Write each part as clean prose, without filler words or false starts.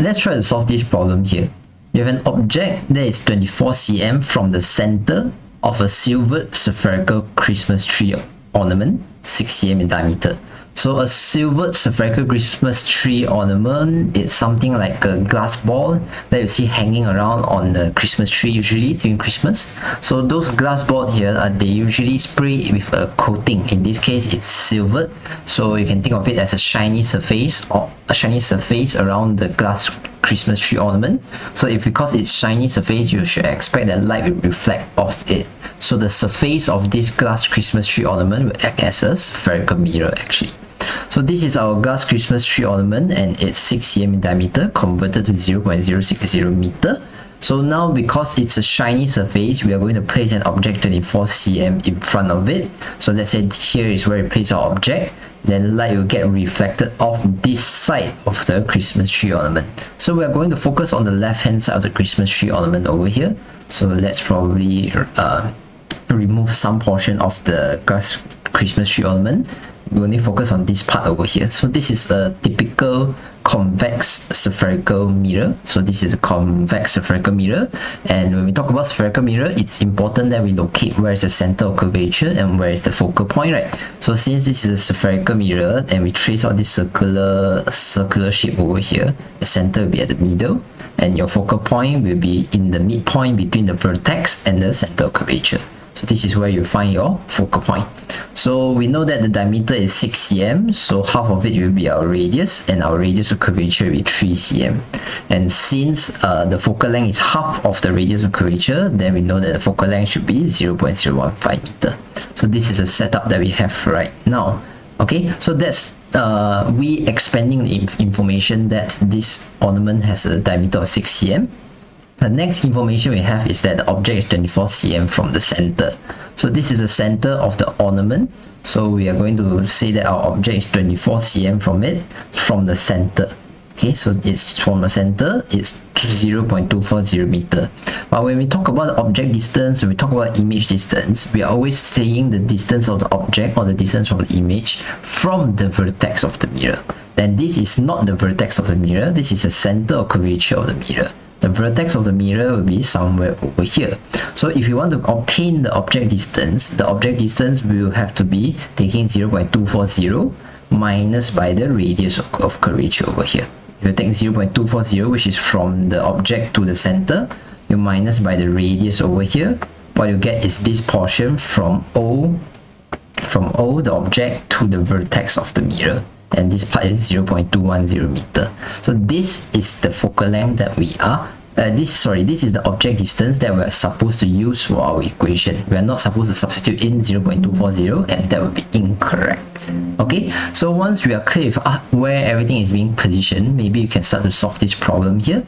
let's try to solve this problem here. You have an object that is 24 cm from the center of a silvered spherical Christmas tree ornament, 6 cm in diameter. So a silvered spherical Christmas tree ornament is something like a glass ball that you see hanging around on the Christmas tree usually during Christmas. So those glass balls here, they usually spray with a coating. In this case, it's silvered. So you can think of it as a shiny surface or a shiny surface around the glass Christmas tree ornament. So because it's shiny surface, you should expect that light will reflect off it. So the surface of this glass Christmas tree ornament will act as a spherical mirror actually. So this is our glass Christmas tree ornament and it's 6 cm in diameter converted to 0.060 meter. So now because it's a shiny surface, we are going to place an object 24 cm in front of it. So let's say here is where we place our object. Then light will get reflected off this side of the Christmas tree ornament. So we are going to focus on the left hand side of the Christmas tree ornament over here. So let's probably remove some portion of the glass Christmas tree ornament. We only focus on this part over here. So this is a typical convex spherical mirror. So this is a convex spherical mirror, and when we talk about spherical mirror, it's important that we locate where is the center of curvature and where is the focal point, right? So since this is a spherical mirror and we trace out this circular shape over here, the center will be at the middle and your focal point will be in the midpoint between the vertex and the center of curvature. So this is where you find your focal point. So we know that the diameter is 6 cm, so half of it will be our radius, and our radius of curvature will be 3 cm. And since the focal length is half of the radius of curvature, then we know that the focal length should be 0.015 meter. So this is the setup that we have right now. Okay, so that's we expanding the information that this ornament has a diameter of 6 cm. The next information we have is that the object is 24 cm from the center. So this is the center of the ornament. So we are going to say that our object is 24 cm from the center. Okay, so it's from the center, it's 0.240 meter. But when we talk about the object distance, when we talk about image distance, we are always saying the distance of the object or the distance of the image from the vertex of the mirror. Then this is not the vertex of the mirror, this is the center of curvature of the mirror. The vertex of the mirror will be somewhere over here. So if you want to obtain the object distance will have to be taking 0.240 minus by the radius of curvature over here. If you take 0.240, which is from the object to the center, you minus by the radius over here, what you get is this portion from O, the object, to the vertex of the mirror. And this part is 0.210 meter. So this is the focal length that we are this is the object distance that we're supposed to use for our equation. We are not supposed to substitute in 0.240, and that would be incorrect. Okay, so once we are clear with where everything is being positioned, maybe you can start to solve this problem here.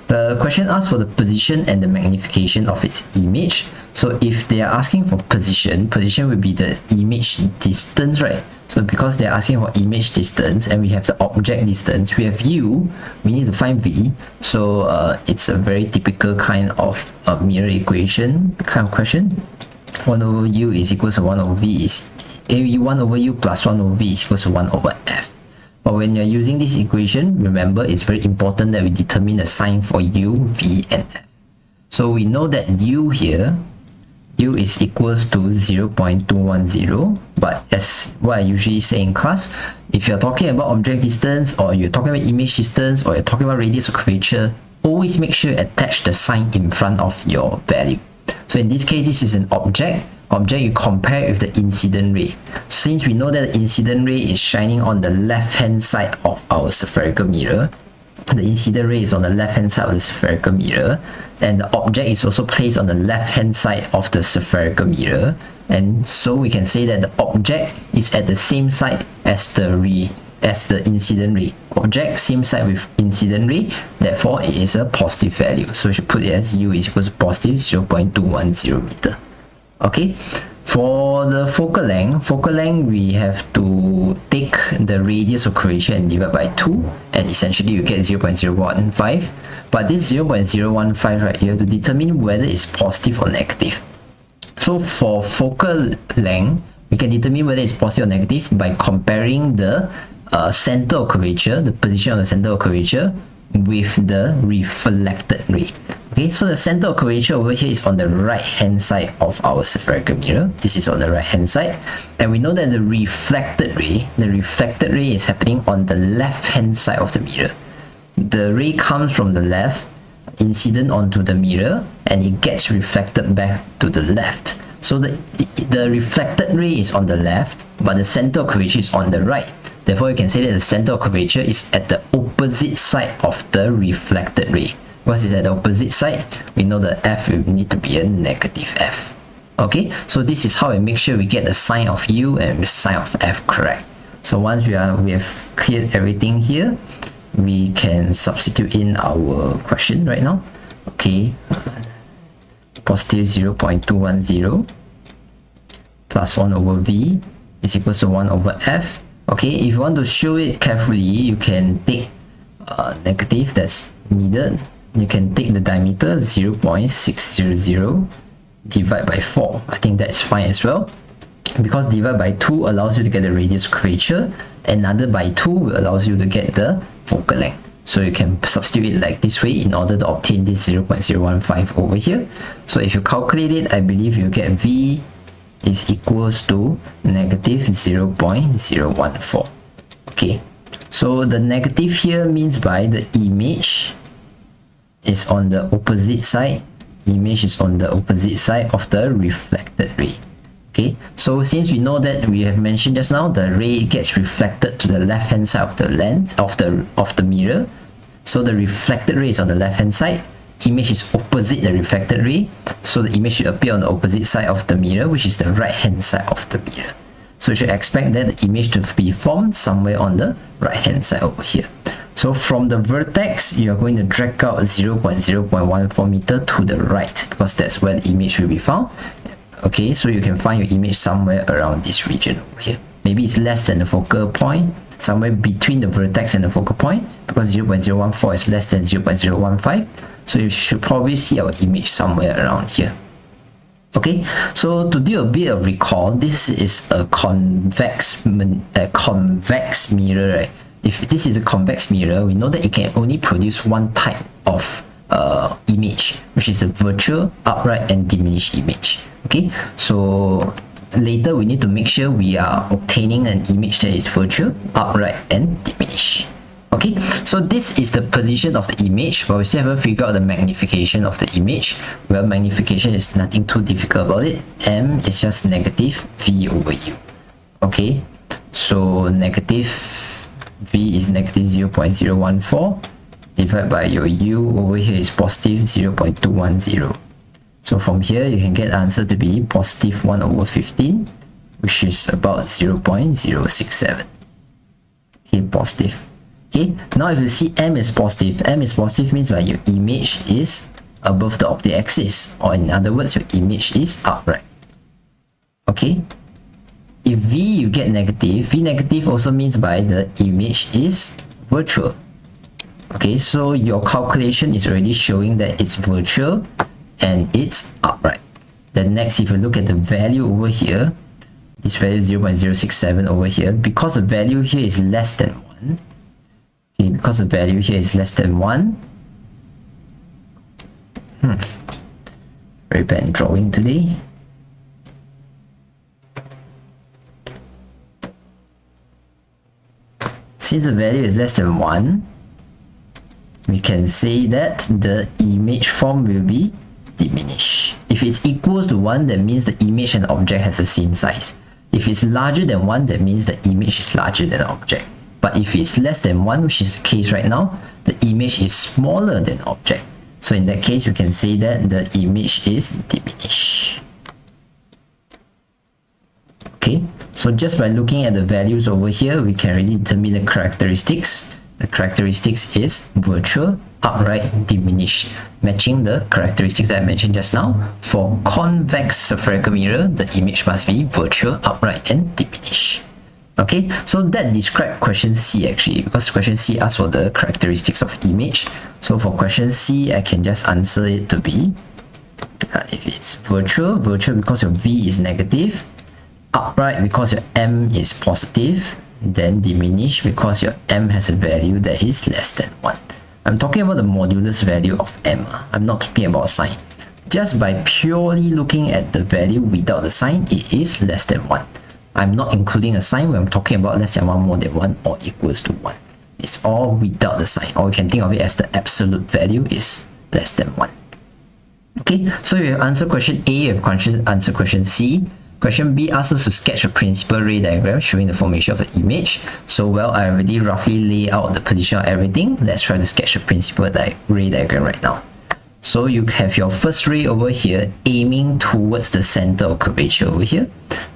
The question asks for the position and the magnification of its image. So if they are asking for position will be the image distance, right? So because they're asking for image distance and we have the object distance, we have u, we need to find v. So it's a very typical kind of mirror equation kind of question. 1 over u is equals to 1 over v is 1 over u plus 1 over v is equals to 1 over f. But when you're using this equation, remember it's very important that we determine the sign for u, v, and f. So we know that u here, u is equals to 0.210, but as what I usually say in class, if you're talking about object distance, or you're talking about image distance, or you're talking about radius of curvature, always make sure you attach the sign in front of your value. So in this case, this is an object. You compare it with the incident ray. Since we know that the incident ray is shining on the left hand side of our spherical mirror, the incident ray is on the left hand side of the spherical mirror, and the object is also placed on the left hand side of the spherical mirror, and so we can say that the object is at the same side as the incident ray. Object same side with incident ray, therefore it is a positive value. So we should put it as u is equals to positive 0.210 meter. Okay, for the focal length we have to take the radius of curvature and divide by 2, and essentially you get 0.015. But this 0.015 right here, to determine whether it's positive or negative. So for focal length, we can determine whether it's positive or negative by comparing the center of curvature, the position of the center of curvature, with the reflected ray. Okay, so the center of curvature over here is on the right hand side of our spherical mirror. This is on the right hand side, and we know that the reflected ray is happening on the left hand side of the mirror. The ray comes from the left, incident onto the mirror, and it gets reflected back to the left. So the reflected ray is on the left, but the center of curvature is on the right. Therefore, you can say that the center of curvature is at the opposite side of the reflected ray. Because it's at the opposite side, we know the f will need to be a negative f. Okay, so this is how we make sure we get the sign of u and the sign of f correct. So once we have cleared everything here, we can substitute in our question right now. Okay, positive 0.210 plus 1 over v is equal to 1 over f. Okay, if you want to show it carefully, you can take negative that's needed. You can take the diameter 0.600 divide by 4. I think that's fine as well, because divide by 2 allows you to get the radius curvature, another by 2 allows you to get the focal length. So you can substitute it like this way in order to obtain this 0.015 over here. So if you calculate it, I believe you get v is equals to negative 0.014. Okay, so the negative here means by the image is on the opposite side. Image is on the opposite side of the reflected ray. Okay, so since we know that we have mentioned just now, the ray gets reflected to the left hand side of the lens of the mirror. So the reflected ray is on the left hand side. Image is opposite the reflected ray, so the image should appear on the opposite side of the mirror, which is the right hand side of the mirror. So you should expect that the image to be formed somewhere on the right hand side over here. So from the vertex, you are going to drag out 0.014 meter to the right, because that's where the image will be found. Okay, so you can find your image somewhere around this region over here. Maybe it's less than the focal point, somewhere between the vertex and the focal point, because 0.014 is less than 0.015. So you should probably see our image somewhere around here. Okay, so to do a bit of recall, this is a convex mirror, right? If this is a convex mirror, we know that it can only produce one type of image, which is a virtual, upright, and diminished image. Okay, so later we need to make sure we are obtaining an image that is virtual, upright, and diminished. Okay, so this is the position of the image, but we still haven't figured out the magnification of the image. Well, magnification is nothing too difficult about it. M is just negative v over u. Okay, so negative v is negative 0.014 divided by your u over here is positive 0.210. So from here you can get the answer to be positive 1 over 15, which is about 0.067. Okay, positive. Okay, now if you see m is positive means that your image is above the optic axis, or in other words, your image is upright. Okay, if v you get negative, v negative also means by the image is virtual. Okay, so your calculation is already showing that it's virtual and it's upright. Then next, if you look at the value over here, this value 0.067 over here, because the value here is less than 1. Okay, because the value here is less than 1. Very bad drawing today. Since the value is less than 1, we can say that the image form will be diminished. If it's equals to 1, that means the image and the object has the same size. If it's larger than 1, that means the image is larger than the object. But if it's less than 1, which is the case right now, the image is smaller than the object. So in that case, we can say that the image is diminished. Okay, so just by looking at the values over here, we can really determine the characteristics. The characteristics is virtual, upright, diminished, matching the characteristics that I mentioned just now. For convex spherical mirror, the image must be virtual, upright, and diminished. Okay, so that describes question C actually, because question C asks for the characteristics of image. So for question C, I can just answer it to be, if it's virtual because your V is negative, upright because your M is positive, then diminished because your M has a value that is less than 1. I'm talking about the modulus value of m. I'm not talking about sign. Just by purely looking at the value without the sign, it is less than 1. I'm not including a sign when I'm talking about less than 1, more than 1, or equals to 1. It's all without the sign, or you can think of it as the absolute value is less than 1. Okay, so you have answered question A, you have answered question C. Question B asks us to sketch a principal ray diagram showing the formation of the image. So well, I already roughly lay out the position of everything. Let's try to sketch a principal ray diagram right now. So you have your first ray over here aiming towards the center of curvature over here.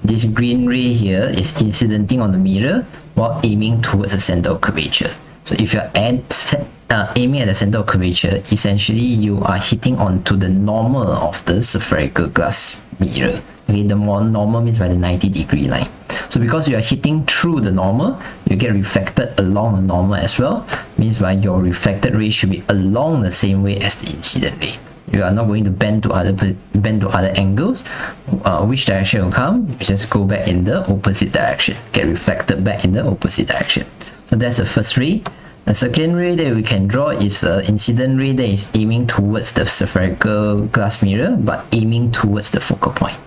This green ray here is incidenting on the mirror while aiming towards the center of curvature. So if you're aiming at the center of curvature, essentially you are hitting onto the normal of the spherical glass mirror. Okay, the more normal means by the 90-degree line. So because you are hitting through the normal, you get reflected along the normal as well. Means by your reflected ray should be along the same way as the incident ray. You are not going to bend to other angles. Which direction will come? You just go back in the opposite direction. Get reflected back in the opposite direction. So that's the first ray. The second ray that we can draw is an incident ray that is aiming towards the spherical glass mirror, but aiming towards the focal point.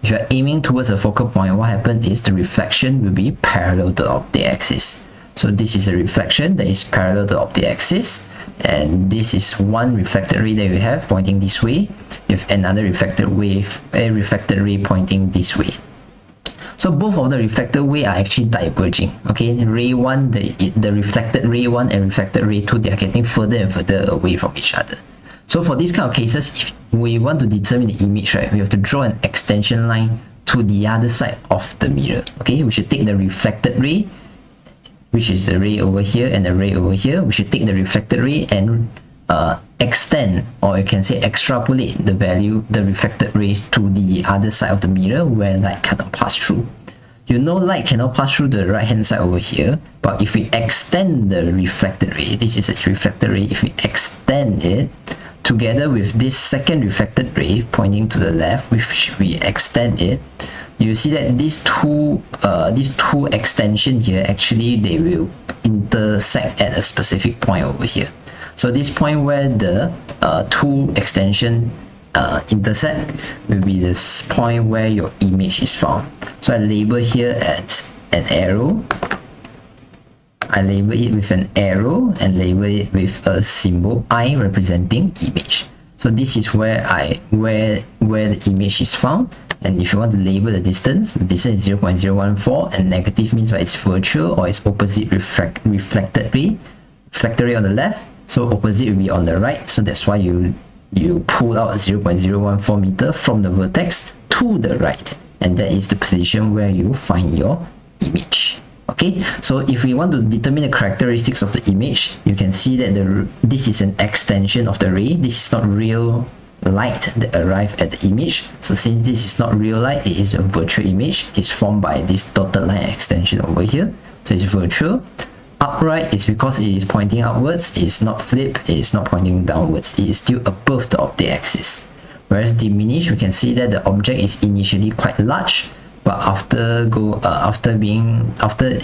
If you are aiming towards the focal point, what happens is the reflection will be parallel to the optic axis. So this is a reflection that is parallel to the optic axis, and this is one reflected ray that we have pointing this way. You have another reflected ray pointing this way. So both of the reflected ray are actually diverging. Okay, ray 1, the reflected ray 1 and reflected ray 2, they are getting further and further away from each other. So for these kind of cases, if we want to determine the image, right, we have to draw an extension line to the other side of the mirror. Okay, we should take the reflected ray, which is the ray over here and the ray over here. We should take the reflected ray and extend, or you can say extrapolate the value, the reflected rays to the other side of the mirror where light cannot pass through. You know light cannot pass through the right hand side over here, but if we extend the reflected ray, this is a reflected ray, if we extend it together with this second reflected ray pointing to the left, which we extend it, you see that these two extensions here, actually they will intersect at a specific point over here. So this point where the two extension intersect will be this point where your image is found. So I label here as an arrow. I label it with an arrow and label it with a symbol I representing image. So this is where the image is found. And if you want to label the distance is 0.014, and negative means that it's virtual or it's opposite reflected ray. Reflected ray on the left, so opposite will be on the right. So that's why you pull out 0.014 meter from the vertex to the right, and that is the position where you find your image. Okay, so if we want to determine the characteristics of the image, you can see that this is an extension of the ray. This is not real light that arrive at the image. So since this is not real light, it is a virtual image. It's formed by this dotted line extension over here. So it's virtual. Upright is because it is pointing upwards. It is not flipped. It is not pointing downwards. It is still above the optic axis. Whereas diminished, we can see that the object is initially quite large, but after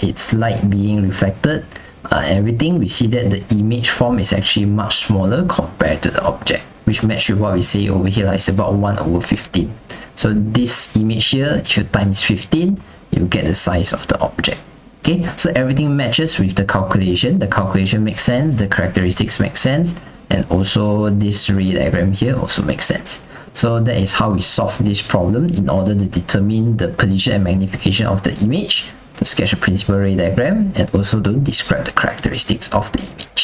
its light being reflected, everything, we see that the image form is actually much smaller compared to the object, which matches with what we say over here, like it's about 1/15. So this image here, if you times 15, you get the size of the object. Okay, so everything matches with the calculation. The calculation makes sense, the characteristics make sense, and also this ray diagram here also makes sense. So that is how we solve this problem in order to determine the position and magnification of the image, to sketch a principal ray diagram, and also to describe the characteristics of the image.